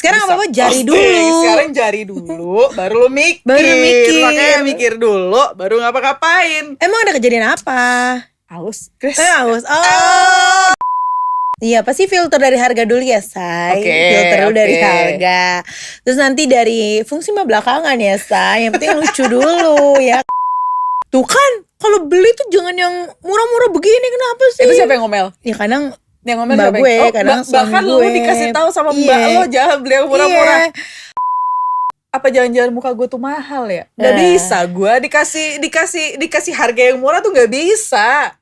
Sekarang bisa apa-apa jari posting. dulu. Sekarang jari dulu, baru lu mikir. Makanya mikir dulu, baru ngapa-ngapain. Emang ada kejadian apa? Aus, Chris. Aus. Oh. Iya, pasti filter dari harga dulu ya, Say. Filter dulu dari harga. Terus nanti dari fungsi mah belakangan ya, Say. Yang penting lucu dulu ya. Tuh kan, kalau beli tuh jangan yang murah-murah begini, kenapa sih? Itu siapa yang ngomel? Ya kadang yang ngomel mbak gue, kadang bahkan lu dikasih tahu sama mbak lo jangan beli yang murah-murah. Apa jangan-jangan muka gue tuh mahal ya? Gak bisa, gue dikasih harga yang murah tuh gak bisa.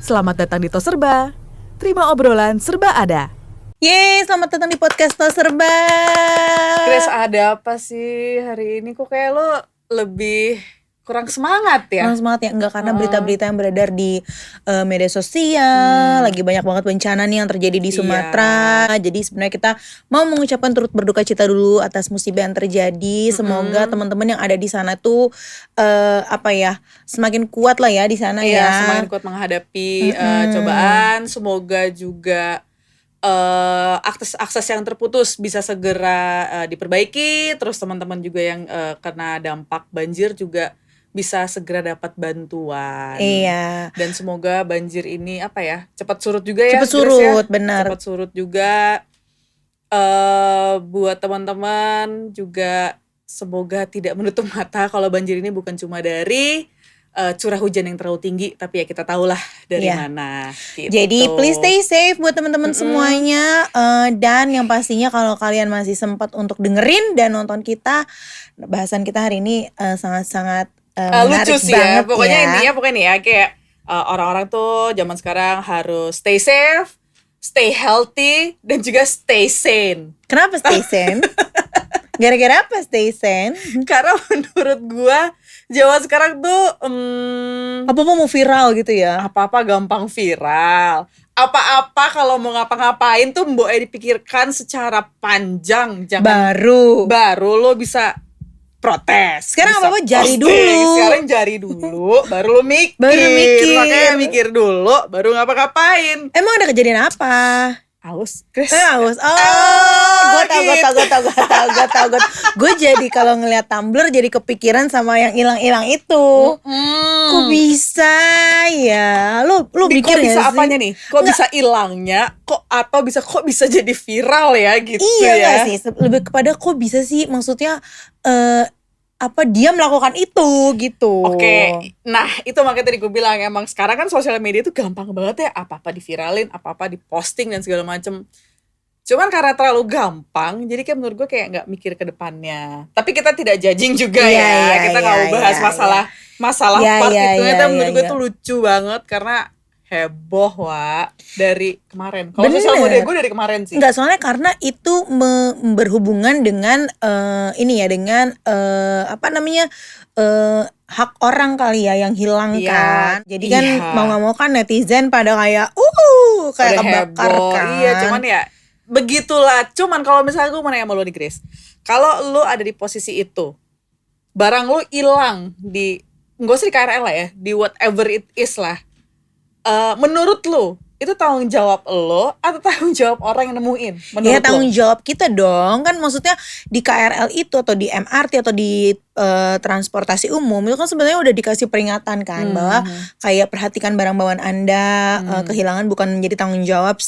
Selamat datang di Tos Serba. Terima obrolan serba ada. Yeay, selamat datang di podcast Tos Serba. Chris, ada apa sih hari ini? Kok kayak lo lebih kurang semangat ya? Kurang semangat ya? Enggak, karena berita-berita yang beredar di media sosial. Lagi banyak banget bencana nih yang terjadi di Sumatera. Jadi sebenarnya kita mau mengucapkan turut berduka cita dulu atas musibah yang terjadi. Semoga teman-teman yang ada di sana tuh semakin kuat lah ya di sana ya. Semakin kuat menghadapi cobaan. Semoga juga akses yang terputus bisa segera diperbaiki. Terus teman-teman juga yang kena dampak banjir juga bisa segera dapat bantuan. Iya. Dan semoga banjir ini cepat surut juga ya. Cepat surut, benar. Cepat surut juga. Buat teman-teman juga semoga tidak menutup mata kalau banjir ini bukan cuma dari curah hujan yang terlalu tinggi, tapi ya kita tahulah dari mana. Gitu. Jadi please stay safe buat teman-teman semuanya. Dan yang pastinya kalau kalian masih sempat untuk dengerin dan nonton kita, bahasan kita hari ini sangat-sangat menarik lucu sih banget ya. Pokoknya ya. intinya nih ya, kayak orang-orang tuh zaman sekarang harus stay safe, stay healthy, dan juga stay sane. Kenapa stay sane? Gara-gara apa stay sane? Karena menurut gua zaman sekarang tuh apa-apa mau viral gitu ya. Apa-apa gampang viral. Apa-apa kalau mau ngapa-ngapain tuh mbok dipikirkan secara panjang. Baru lo bisa protes. Sekarang apa-apa jari dulu. Sekarang jari dulu, baru lo mikir. Makanya mikir dulu, baru ngapa-ngapain. Emang ada kejadian apa? Aus, Chris. Aus. Gue tau. Gue jadi kalau ngeliat Tumblr jadi kepikiran sama yang hilang-hilang itu. Kok bisa ya? Lu mikir kok bisa gak sih? Apanya nih? Kok bisa hilangnya? Kok bisa jadi viral ya gitu iya, ya? Iya sih, lebih kepada kok bisa sih, maksudnya dia melakukan itu gitu. Oke. Nah itu makanya tadi gue bilang emang sekarang kan sosial media itu gampang banget ya, apa-apa diviralin, apa-apa diposting dan segala macem. Cuman karena terlalu gampang, jadi kayak menurut gue kayak nggak mikir ke depannya. Tapi kita tidak judging juga kita nggak mau bahas masalah part itu. Menurut gue tuh lucu banget karena heboh dari kemarin. Kalau sosial media gue dari kemarin sih. Enggak, soalnya karena itu berhubungan dengan hak orang kali ya yang hilang kan. Jadi kan mau nggak mau kan netizen pada kayak kayak kebakar kan. Iya, cuman ya begitulah. Cuman kalau misalnya gue mau nanya sama lo nih, Chris, kalau lo ada di posisi itu, barang lo hilang nggak usah di KRL lah ya, di whatever it is lah. Menurut lo itu tanggung jawab lo atau tanggung jawab orang yang nemuin? Ya tanggung jawab kita dong. Kan maksudnya di KRL itu atau di MRT atau di transportasi umum itu kan sebenarnya udah dikasih peringatan kan bahwa kayak perhatikan barang bawaan Anda, kehilangan bukan menjadi tanggung jawab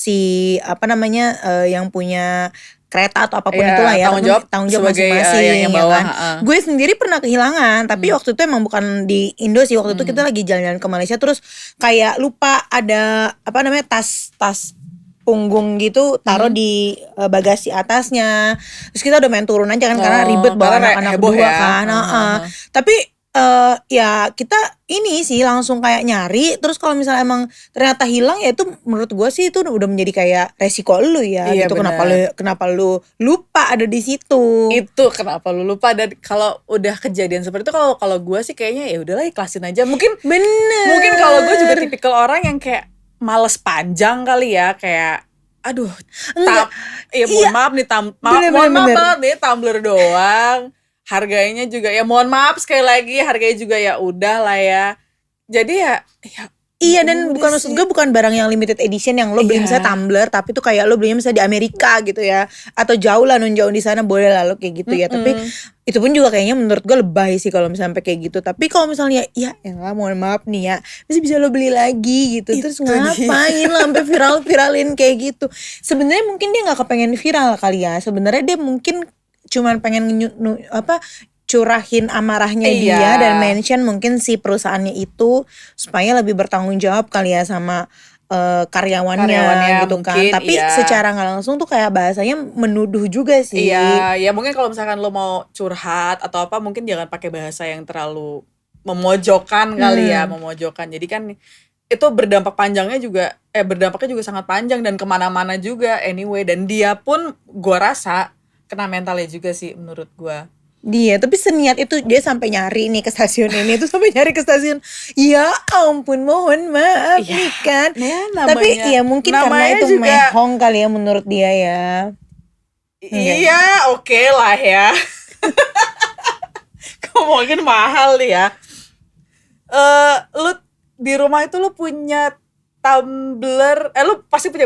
yang punya kereta atau apapun itulah ya, tanggung jawab masing-masing yang bawa. Ya kan? Gue sendiri pernah kehilangan, tapi waktu itu emang bukan di Indo sih. Waktu itu kita lagi jalan-jalan ke Malaysia, terus kayak lupa ada tas punggung gitu taruh di bagasi atasnya. Terus kita udah main turun aja kan karena ribet bawa anak-anak berdua kan. Tapi ya kita ini sih langsung kayak nyari. Terus kalau misalnya emang ternyata hilang, ya itu menurut gue sih itu udah menjadi kayak resiko lu ya. Iya, gitu. Kenapa lu lupa ada di situ? Itu kenapa lu lupa. Dan kalau udah kejadian seperti itu, kalau gue sih kayaknya ya udahlah ikhlasin aja. Mungkin kalau gue juga tipikal orang yang kayak males panjang kali ya, kayak aduh maaf nih mohon maaf banget nih, tumbler doang. Harganya juga ya mohon maaf sekali lagi, harganya juga ya udah lah ya. Jadi ya Iya, dan Udah bukan maksud sih. gue bukan barang yang limited edition yang lo beli Iya. misalnya tumbler, tapi tuh kayak lo belinya misalnya di Amerika gitu ya, atau jauh lah jauh di sana boleh lah lo kayak gitu ya. Tapi itu pun juga kayaknya menurut gue lebay sih kalau misalnya sampai kayak gitu. Tapi kalau misalnya ya elah mohon maaf nih ya, masih bisa lo beli lagi gitu. Terus Itu dia. ngapain lo sampai viralin kayak gitu? Sebenarnya mungkin dia nggak kepengen viral kali ya. Sebenarnya dia mungkin cuman pengen curahin amarahnya Iya. dia dan mention mungkin si perusahaannya itu supaya lebih bertanggung jawab kali ya sama karyawannya gitu kan. mungkin, Tapi iya. secara nggak langsung tuh kayak bahasanya menuduh juga sih. Iya, ya mungkin kalau misalkan lo mau curhat atau apa, mungkin jangan pakai bahasa yang terlalu memojokkan kali ya, memojokkan. Jadi kan itu berdampaknya juga sangat panjang dan kemana-mana juga anyway. Dan dia pun gua rasa kena mentalnya juga sih menurut gua. Dia tapi seniat itu dia sampai nyari nih ke stasiun ini tuh sampai nyari ke stasiun. Ya ampun mohon maaf Iya, nih kan. ya namanya- Tapi ya mungkin karena namanya itu juga- mehong kali ya menurut dia ya. Iya, oke lah ya. Ngomongin mahal nih ya. Lu di rumah itu lu punya tumbler, lu pasti punya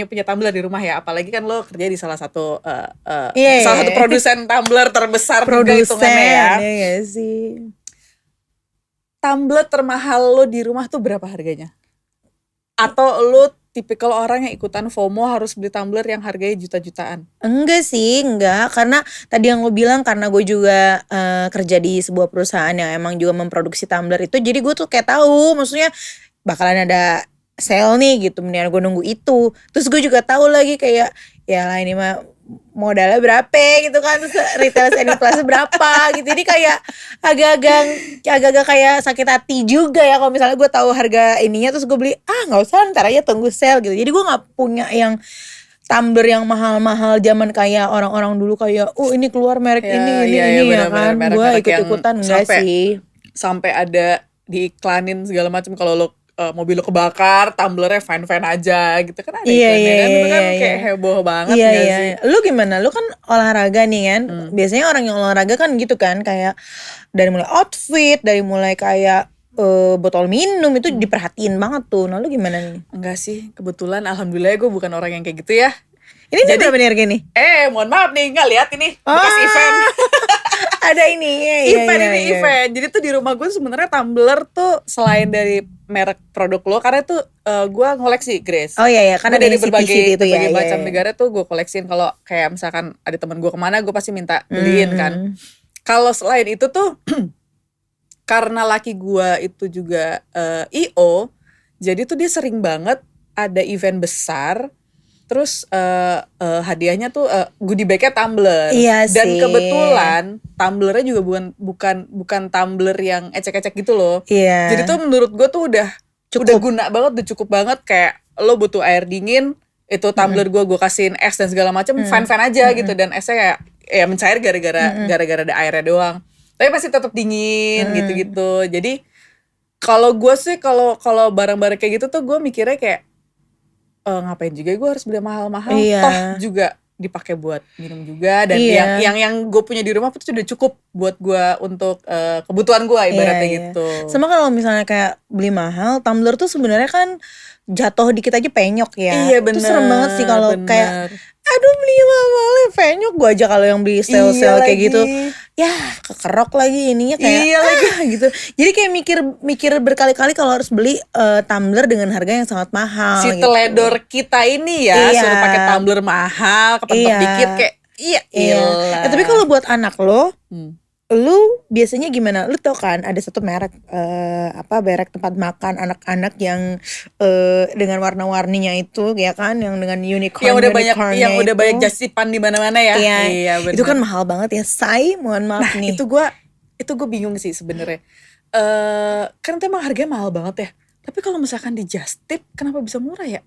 punya tumbler di rumah ya, apalagi kan lu kerja di salah satu Iya, salah iya. satu produsen tumbler terbesar juga Produsen hitungannya ya. ya gak sih. Tumbler termahal lu di rumah tuh berapa harganya? Atau lu tipikal orang yang ikutan FOMO harus beli tumbler yang harganya juta-jutaan? Enggak sih, enggak. Karena tadi yang lo bilang karena gue juga kerja di sebuah perusahaan yang emang juga memproduksi tumbler itu. Jadi gue tuh kayak tahu maksudnya bakalan ada sale nih gitu. Mendingan gue nunggu itu. Terus gue juga tahu lagi kayak ya lah ini mah modalnya berapa gitu kan. Terus retail selling price berapa gitu. Jadi kayak agak-agak kayak sakit hati juga ya kalau misalnya gue tahu harga ininya terus gue beli nggak usah ntar aja tunggu sale gitu. Jadi gue nggak punya yang tumbler yang mahal-mahal zaman kayak orang-orang dulu kayak ini keluar merek Ya, ini iya, ya benar-benar kan. merek-merek Gue yang ikut-ikutan enggak sampai- sih. Sampai ada diiklanin segala macam kalau lo mobil lo kebakar, tumblernya fine-fine aja gitu kan ada Iya, iklannya kan, itu kan iya, kayak iya. heboh banget Iya nggak iya. sih? Lu gimana? Lu kan olahraga nih kan. Biasanya orang yang olahraga kan gitu kan kayak dari mulai outfit, dari mulai kayak botol minum itu diperhatiin banget tuh. Nah lu gimana nih? Enggak sih, kebetulan alhamdulillah gue bukan orang yang kayak gitu ya. Ini Jadi- berapa nih harga nih? Mohon maaf nih, nggak lihat ini bekas event. Ada ini ya, Event. Jadi tuh di rumah gue sebenarnya tumbler tuh selain dari merek produk lo, karena tuh gue ngoleksi, Grace. Oh iya karena Gue dari dari berbagai CPC itu ya. berbagai iya, macam iya. negara tuh gue koleksin. Kalau kayak misalkan ada teman gue kemana, gue pasti minta beliin kan. Kalau selain itu tuh karena laki gue itu juga IO, jadi tuh dia sering banget ada event besar. Terus hadiahnya tuh goodie bag-nya tumbler. Iya Dan sih. kebetulan tumblernya juga bukan tumbler yang ecek-ecek gitu loh. Iya. Jadi tuh menurut gue tuh udah guna banget, udah cukup banget. Kayak lo butuh air dingin, itu tumbler gue kasihin es dan segala macam, fine-fine aja gitu. Dan esnya kayak ya mencair gara-gara ada airnya doang. Tapi pasti tetap dingin gitu-gitu. Jadi kalau gue sih kalau barang-barang kayak gitu tuh gue mikirnya kayak ngapain juga gue harus beli mahal-mahal. Iya. Toh juga dipakai buat minum juga, dan Iya. yang gue punya di rumah tuh sudah cukup buat gue untuk kebutuhan gue ibaratnya Iya. gitu. Sama kalau misalnya kayak beli mahal, tumbler tuh sebenarnya kan jatuh dikit aja penyok ya. Iya, Itu serem banget sih kalau bener. kayak aduh beli mahal penyok. Gue aja kalau yang beli sale Iya kayak lagi. gitu, ya kekerok lagi ininya kayak Iya gitu. Jadi kayak mikir berkali-kali kalau harus beli tumbler dengan harga yang sangat mahal. Si gitu. teledor kita ini ya Iya. suruh pakai tumbler mahal, kepentok Iya. dikit kayak iya. Tapi kalau buat anak lo, Hmm. lu biasanya gimana? Lu tau kan ada satu merek merek tempat makan anak-anak yang dengan warna-warninya itu ya kan, yang dengan unicorn yang udah banyak unicornnya udah itu. banyak jasipan di mana-mana ya. Iya, bener. itu kan mahal banget ya, say. Mohon maaf nih. itu gue bingung sih sebenarnya. Kan itu emang harganya mahal banget ya. Tapi kalau misalkan di Just Tip kenapa bisa murah ya?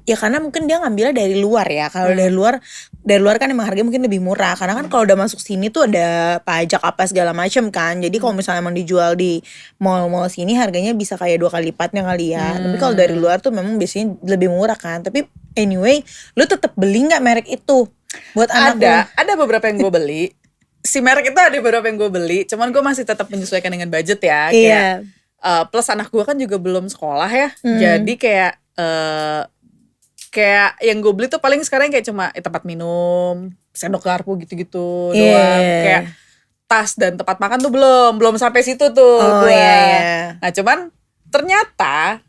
Ya karena mungkin dia ngambilnya dari luar ya. Kalau dari luar kan emang harganya mungkin lebih murah. Karena kan kalau udah masuk sini tuh ada pajak apa segala macam kan. Jadi kalau misalnya emang dijual di mall-mall sini harganya bisa kayak 2 kali lipatnya kali ya. Tapi kalau dari luar tuh memang biasanya lebih murah kan. Tapi anyway, lu tetap beli nggak merek itu buat anak lu? Ada beberapa yang gue beli. Si merek itu ada beberapa yang gue beli. Cuman gue masih tetap menyesuaikan dengan budget ya. Iya. plus anak gue kan juga belum sekolah ya, jadi kayak yang gue beli tuh paling sekarang kayak cuma tempat minum, sendok garpu gitu-gitu doang. Kayak tas dan tempat makan tuh belum sampai situ tuh gue. Nah cuman ternyata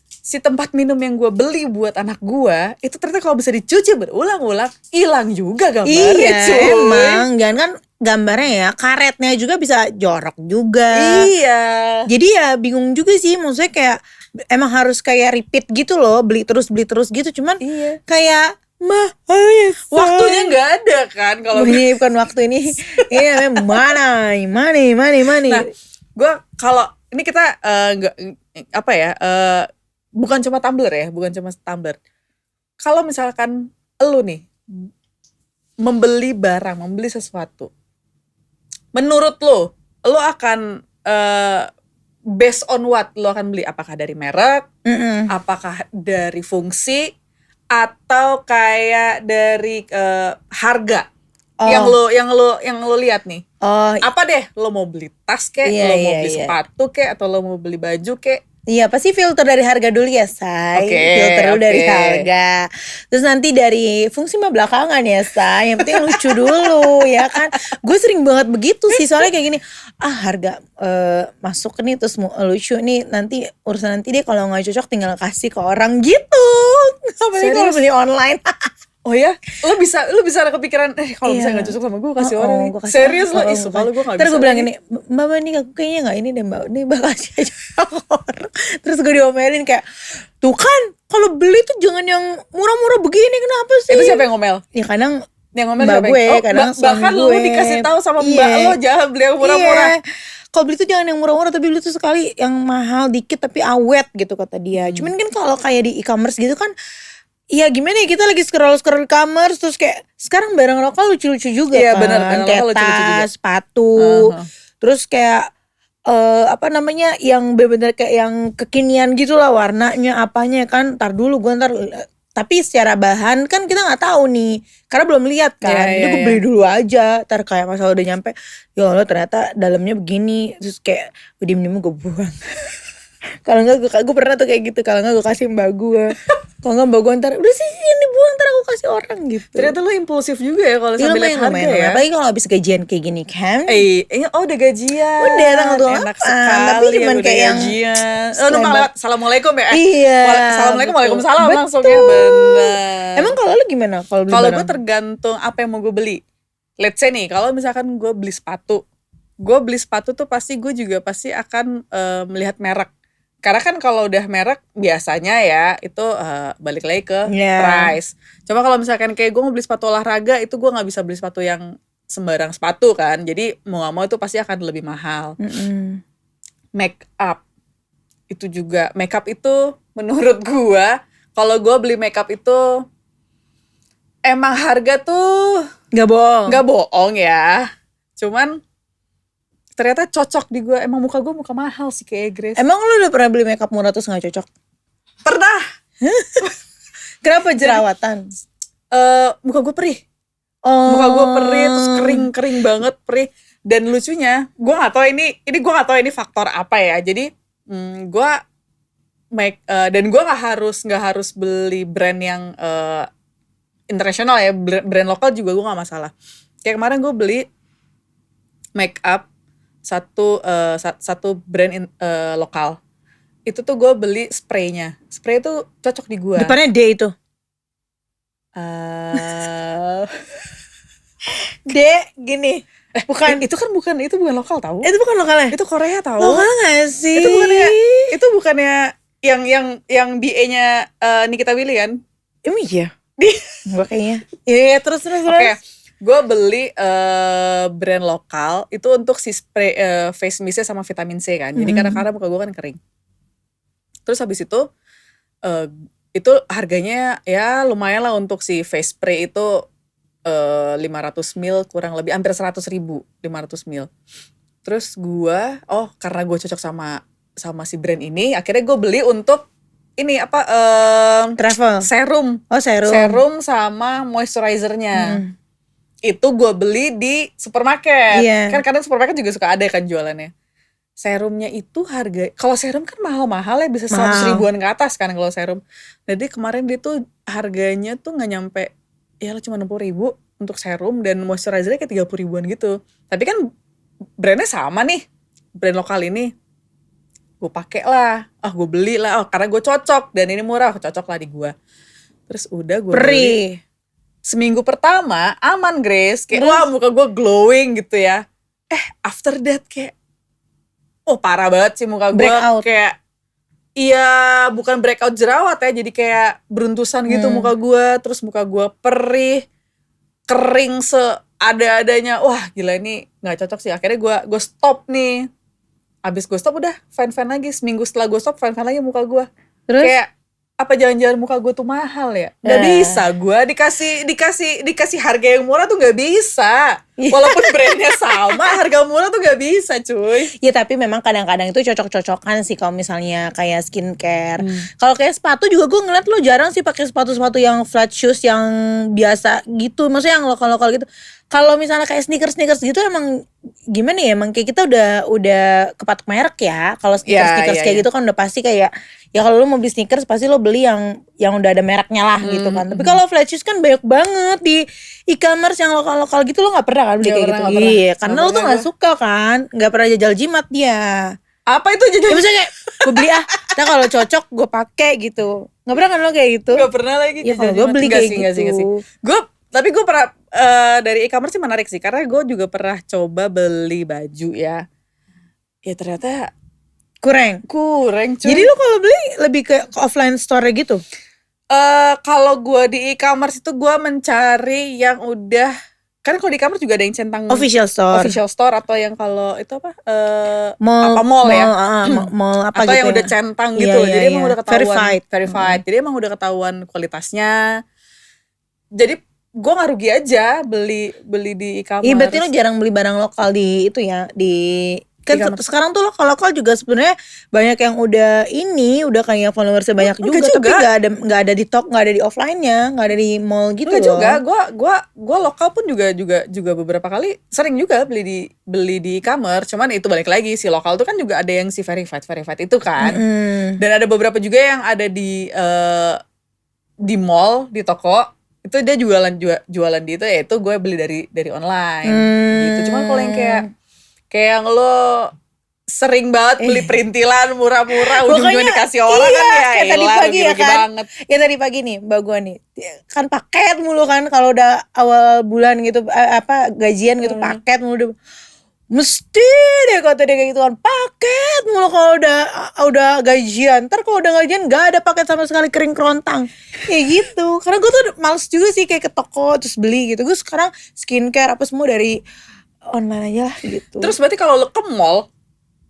si tempat minum yang gue beli buat anak gue itu ternyata kalau bisa dicuci berulang-ulang hilang juga gambarnya. Iya emang, jangan kan gambarnya ya, karetnya juga bisa jorok juga. Iya. Jadi ya bingung juga sih, maksudnya kayak emang harus kayak repeat gitu loh, beli terus gitu. Cuman kayak mahal ya, waktunya nggak ada kan kalau ini bukan waktu ini. Ini namanya money. Nah, gue kalau ini kita nggak bukan cuma tumbler ya, bukan cuma tumbler. Kalau misalkan lu nih membeli sesuatu, menurut lu akan based on what lo akan beli? Apakah dari merek, apakah dari fungsi, atau kayak dari harga yang lo lihat nih? Apa deh? Lo mau beli tas kek, lo mau beli sepatu kek, atau lo mau beli baju kek? Iya pasti filter dari harga dulu ya Say. Filter dulu dari harga. Terus nanti dari fungsi mah belakangan ya Say. Yang penting lucu dulu ya kan. Gue sering banget begitu sih. Soalnya kayak gini, harga masuk nih terus lucu nih, nanti urusan nanti deh, kalau gak cocok tinggal kasih ke orang gitu. Apalagi kalau beli online. Oh ya, lo bisa ada kepikiran kalau misalnya gak cocok sama gue kasih orang nih. Serius lo? Kalau gue gak bisa. Terus gue bilang gini, mbak ini aku kayaknya gak ini deh mbak, ini mbak kasih aja orang. Terus gue diomelin kayak, tuh kan kalau beli tuh jangan yang murah-murah begini, kenapa sih? Itu siapa yang ngomel? Ya kadang yang ngomel mbak gue, kadang bahkan lo dikasih tahu sama mbak lo jangan beli yang murah-murah. Kalau beli tuh jangan yang murah-murah, tapi beli tuh sekali yang mahal dikit tapi awet gitu kata dia. Cuman kan kalau kayak di e-commerce gitu kan, iya gimana ya, kita lagi scroll e-commerce terus kayak sekarang barang lokal lucu-lucu juga kan. Bener, kayak tas, sepatu, terus kayak yang bener-bener kayak yang kekinian gitu lah, warnanya apanya kan. Tapi secara bahan kan kita nggak tahu nih karena belum lihat kan. Itu gue beli dulu aja, ntar kayak masalah udah nyampe, ya Allah ternyata dalamnya begini, terus kayak diem-diem gue buang. Kalau enggak gue pernah tuh kayak gitu, kalau enggak gue kasih mbak gue. Kalau enggak mbak gue ntar udah sih ini buang, ntar aku kasih orang gitu. Ternyata lo impulsif juga ya kalau sambil lihat harga ya. Apalagi kalau habis gajian kayak gini kan. Udah gajian. Udah tanggal 28. Enak sekali. Tapi cuman kayak yang numpang lewat assalamualaikum ya. Iya. Assalamualaikum, waalaikumsalam betul. langsung ya. Bener. Emang kalau lo gimana? Kalau gue tergantung apa yang mau gue beli. Let's say nih, kalau misalkan gue beli sepatu tuh pasti gue juga pasti akan melihat merek. Karena kan kalau udah merek biasanya ya itu balik lagi ke price. Cuma kalau misalkan kayak gue mau beli sepatu olahraga, itu gue nggak bisa beli sepatu yang sembarang sepatu kan. Jadi mau nggak mau itu pasti akan lebih mahal. Make up itu menurut gue, kalau gue beli make up itu emang harga tuh nggak bohong ya. Cuman ternyata cocok di gue. Emang muka gue muka mahal sih kayak Grace. Emang lu udah pernah beli makeup murah terus gak cocok? Pernah. Kenapa jerawatan? Muka gue perih. Muka gue perih terus kering banget, perih. Dan lucunya gue gak tahu ini gue gak tahu ini faktor apa ya. Jadi gue dan gue gak harus beli brand yang internasional ya. Brand lokal juga gue gak masalah. Kayak kemarin gue beli make up satu brand lokal. Itu tuh gue beli spraynya. Spray itu cocok di gue. Depannya D itu. D gini. Bukan. Itu bukan lokal tahu. Itu bukan lokalnya. Itu Korea tahu. Lokal gak sih? Itu bukannya yang BA-nya Nikita Willy kan? Emang iya. Gue kayaknya. Iya terus. Oke. Gue beli brand lokal itu untuk si spray face mist sama vitamin C kan. Jadi kadang-kadang muka gue kan kering. Terus habis itu harganya ya lumayan lah untuk si face spray itu 500 ml kurang lebih hampir 100.000 500 ml. Terus gue karena gue cocok sama si brand ini, akhirnya gue beli untuk ini travel serum. Serum sama moisturizernya. Itu gue beli di supermarket. Kan kadang supermarket juga suka ada kan jualannya. serumnya itu harga, kalau serum kan mahal-mahal ya, bisa 100 Mahal. ribuan ke atas kan kalau serum. Jadi kemarin dia tuh harganya tuh nggak nyampe, ya cuma 60 ribu untuk serum, dan moisturizernya kayak 30 ribuan gitu. Tapi kan brandnya sama nih, brand lokal ini. Gue pakai lah, gue beli lah, karena gue cocok dan ini murah, cocok lah di gue. Terus udah gue beli. Perih. Seminggu pertama aman Grace, kayak wah muka gue glowing gitu ya. After that kayak parah banget sih muka gue. Breakout. Kayak iya, bukan breakout jerawat ya, jadi kayak beruntusan gitu muka gue. Terus muka gue perih, kering seada-adanya. Wah gila, ini gak cocok sih. Akhirnya gue stop nih. Abis gue stop udah fine-fine lagi. Seminggu setelah gue stop fine-fine lagi muka gue. Terus? Kayak apa jangan-jangan muka gue tuh mahal ya? Gak bisa gue dikasih harga yang murah tuh gak bisa. Walaupun brandnya sama, harga murah tuh gak bisa cuy. Ya tapi memang kadang-kadang itu cocok-cocokan sih kalau misalnya kayak skincare. Kalau kayak sepatu juga gue ngeliat lo jarang sih pakai sepatu-sepatu yang flat shoes yang biasa gitu. Maksudnya yang lokal-lokal gitu. Kalau misalnya kayak sneakers gitu emang gimana ya? Emang kayak kita udah kepatok merek ya. Kalau sneakers kayak gitu kan udah pasti kayak, ya kalau lo mau beli sneakers pasti lo beli yang udah ada mereknya lah gitu kan. Tapi kalau flat shoes kan banyak banget di e-commerce yang lokal-lokal gitu. Lo nggak pernah kan beli Nggak kayak pernah, gitu? nggak pernah. Iya, karena lo tuh nggak suka kan, nggak pernah jajal jimat dia. Apa itu Ya jadi? misalnya kayak gue beli nah kalau cocok gue pakai gitu. Nggak pernah kan lo kayak gitu? Gak pernah lagi. Ya kalau gue beli kayak gitu. Tapi gue pernah dari e-commerce sih menarik sih, karena gue juga pernah coba beli baju ya. Ya ternyata Kurang. cuy. Jadi lo kalau beli lebih ke offline store gitu? Kalau gue di e-commerce itu gue mencari yang udah, kan kalau di e-commerce juga ada yang centang Official store. atau yang kalau itu apa Mall ya, mall apa atau gitu yang ya. udah centang Iya, gitu. iya, Jadi emang iya. udah ketahuan Verified. Jadi emang udah ketahuan kualitasnya. Jadi gue nggak rugi aja beli di e-commerce. Iya berarti lo jarang beli barang lokal di itu ya, di kan E-commerce. sekarang tuh lokal juga sebenarnya banyak yang udah kayak followersnya banyak Enggak juga, tapi juga. nggak ada di tok, nggak ada di offline-nya, nggak ada di mall gitu Enggak loh. juga, gue lokal pun juga beberapa kali sering juga beli di e-commerce. Cuman itu balik lagi, si lokal tuh kan juga ada yang si verified itu kan. Dan ada beberapa juga yang ada di mall, di toko. Itu dia jualan di itu, ya itu gue beli dari online gitu. Cuman kalau yang kayak yang lo sering banget beli perintilan murah-murah, ujung-ujungnya dikasih orang kan ya, kayak tadi pagi ya kan. banget. Ya tadi pagi nih mbak gua nih kan paket mulu kan kalau udah awal bulan gitu gajian gitu paket mulu mesti deh kata dia kayak gitu kan, paket mulu kalau udah gajian. Ntar kalau udah gajian gak ada paket sama sekali, kering kerontang kayak gitu. Karena gue tuh males juga sih kayak ke toko terus beli gitu. Gue sekarang skincare apa semua dari online aja lah gitu. Terus berarti kalau lo ke mall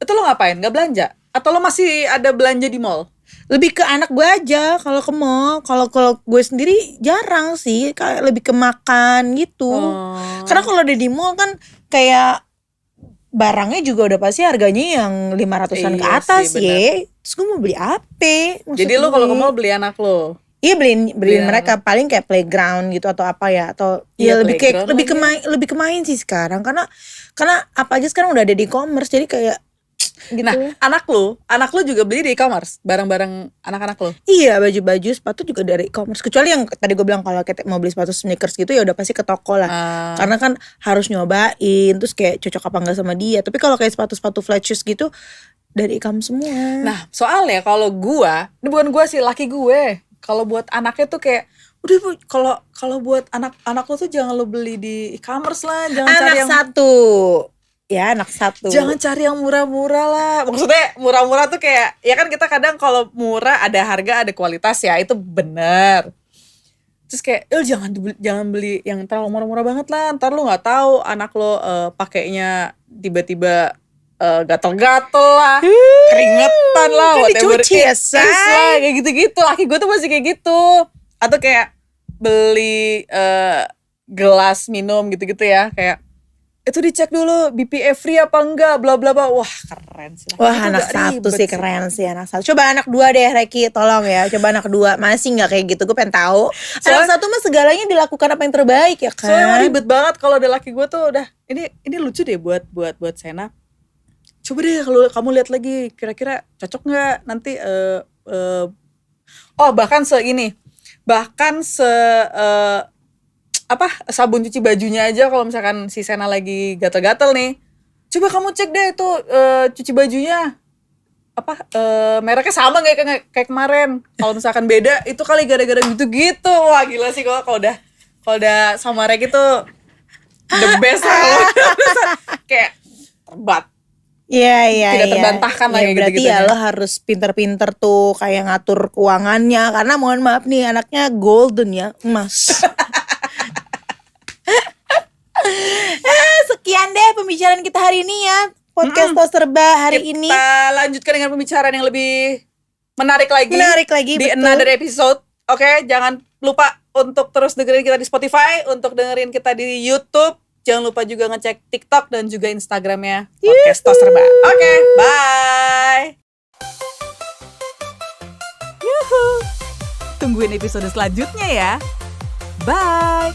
itu lo ngapain? Gak belanja? Atau lo masih ada belanja di mall? Lebih ke anak gue aja kalau ke mall. Kalau gue sendiri jarang sih, kayak lebih ke makan gitu. Karena kalau udah di mall kan kayak barangnya juga udah pasti harganya yang 500-an ke Iya atas sih, benar. ya. Terus gue mau beli apa? Jadi lo kalau ke mall beli anak lo? Iya beliin mereka paling kayak playground gitu atau apa ya, atau Iya, ya lebih kayak playground lebih ke main sih sekarang karena apa aja sekarang udah ada di e-commerce jadi kayak gitu. Nah, anak lo juga beli di e-commerce, barang-barang anak-anak lo? Iya, baju-baju sepatu juga dari e-commerce. Kecuali yang tadi gue bilang kalau kita mau beli sepatu sneakers gitu ya udah pasti ke toko lah. Karena kan harus nyobain terus kayak cocok apa enggak sama dia. Tapi kalau kayak sepatu-sepatu flat shoes gitu dari e-commerce semua. Nah, soalnya kalau ini bukan gue sih, laki gue. Kalau buat anaknya tuh kayak udah Bu, kalau buat anak lo tuh jangan lo beli di e-commerce lah, jangan cari yang anak satu. Jangan cari yang murah-murah lah. Maksudnya murah-murah tuh kayak, ya kan kita kadang kalau murah ada harga, ada kualitas ya, itu bener. Terus kayak, jangan beli yang terlalu murah-murah banget lah. Ntar lo nggak tahu anak lo pakainya tiba-tiba gatel-gatel lah, keringetan lah, Kan whatever dicuci ya, it is lah, kayak gitu-gitu. Laki gue tuh masih kayak gitu. Atau kayak beli gelas minum gitu-gitu ya, kayak itu dicek dulu BPA free apa enggak, bla bla bla. Wah keren sih. Wah anak satu sih keren sih anak satu. Coba anak dua deh Reki, tolong ya. Coba anak dua masih nggak kayak gitu? Gue pengen tahu. Anak satu mah segalanya dilakukan apa yang terbaik ya kan. Soalnya ribet banget kalau ada laki gue tuh udah. Ini lucu deh buat Sena. coba deh kalau kamu lihat lagi kira-kira cocok nggak nanti oh bahkan sabun cuci bajunya aja kalau misalkan si Sena lagi gatel-gatel nih, coba kamu cek deh itu cuci bajunya mereknya sama nggak kayak kemarin, kalau misalkan beda itu kali gara-gara gitu. Wah gila sih kalau udah sama merek itu the best lah kalau kayak terbat. Iya. Tidak terbantahkan lah kayak berarti gitu-gitunya. ya lo harus pinter-pinter tuh kayak ngatur keuangannya, karena mohon maaf nih anaknya golden ya, emas. Sekian deh pembicaraan kita hari ini ya, podcast Tos Serba hari ini. Kita lanjutkan dengan pembicaraan yang lebih menarik lagi di betul. another episode. Oke, jangan lupa untuk terus dengerin kita di Spotify, untuk dengerin kita di YouTube. Jangan lupa juga ngecek TikTok dan juga Instagramnya podcast Tos Serba. Oke, bye. Yuhu. Tungguin episode selanjutnya ya. Bye.